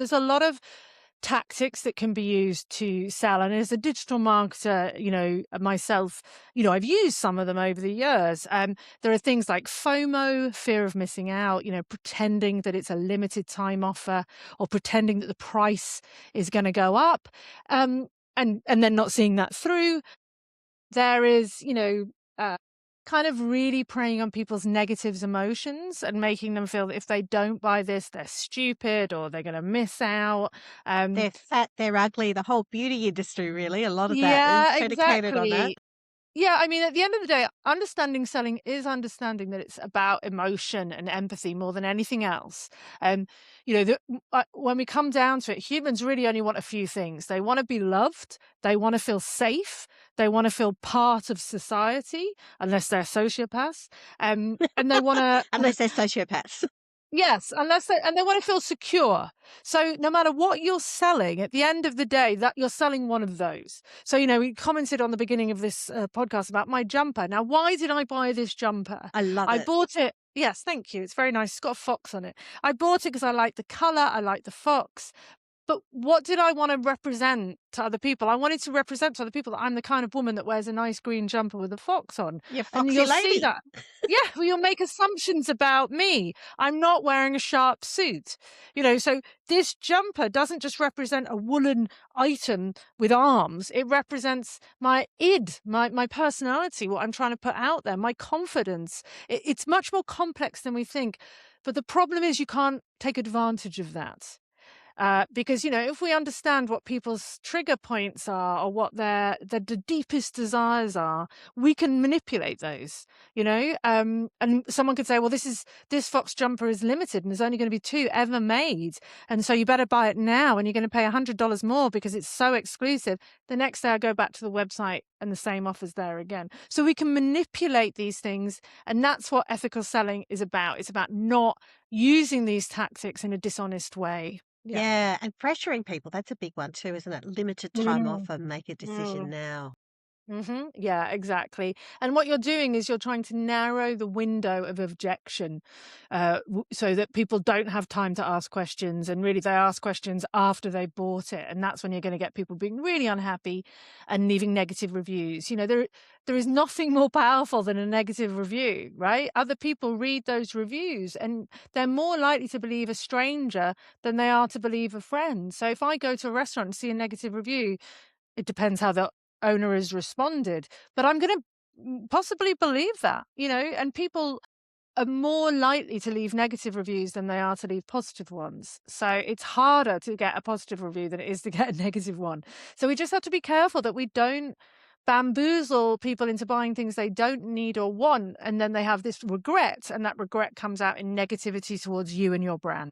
There's a lot of tactics that can be used to sell. And as a digital marketer, myself, I've used some of them over the years. There are things like FOMO, fear of missing out, pretending that it's a limited time offer or pretending that the price is going to go up, and then not seeing that through. There is, uh, kind of really preying on people's negative emotions and making them feel that if they don't buy this, they're stupid or they're going to miss out. They're fat, they're ugly, the whole beauty industry, really, a lot of that is Yeah, predicated on that. exactly. Yeah, I mean, at the end of the day, understanding selling is understanding that it's about emotion and empathy more than anything else. Um, when we come down to it, humans really only want a few things. They want to be loved, they want to feel safe, they want to feel part of society, unless they're sociopaths, and they want to. Unless they're sociopaths. Yes, and they want to feel secure. So no matter what you're selling, at the end of the day, that you're selling one of those. So, we commented on the beginning of this podcast about my jumper. Now, why did I buy this jumper? I love I it. bought it. Yes, thank you. It's very nice. It's got a fox on it. I bought it because I like the color. I like the fox. But what did I want to represent to other people? I wanted to represent to other people that I'm the kind of woman that wears a nice green jumper with a fox on. You And foxy you'll see lady. that. Yeah, well, you'll make assumptions about me. I'm not wearing a sharp suit. So this jumper doesn't just represent a woolen item with arms. It represents my id, my personality, what I'm trying to put out there, my confidence. It's much more complex than we think. But the problem is you can't take advantage of that. Because, if we understand what people's trigger points are or what the deepest desires are, we can manipulate those, and someone could say, well, this fox jumper is limited and there's only going to be 2 ever made. And so you better buy it now and you're going to pay $100 more because it's so exclusive. The next day I go back to the website and the same offer's there again. So we can manipulate these things. And that's what ethical selling is about. It's about not using these tactics in a dishonest way. Yeah. Yeah, and pressuring people, that's a big one too, isn't it? Limited time Mm, offer, make a decision mm. now. Yeah, exactly. And what you're doing is you're trying to narrow the window of objection, so that people don't have time to ask questions, and really they ask questions after they bought it, and that's when you're going to get people being really unhappy and leaving negative reviews. There is nothing more powerful than a negative review, right? Other people read those reviews and they're more likely to believe a stranger than they are to believe a friend. So if I go to a restaurant and see a negative review, it depends how the owner has responded, but I'm going to possibly believe that, and people are more likely to leave negative reviews than they are to leave positive ones. So it's harder to get a positive review than it is to get a negative one. So we just have to be careful that we don't bamboozle people into buying things they don't need or want, and then they have this regret, and that regret comes out in negativity towards you and your brand.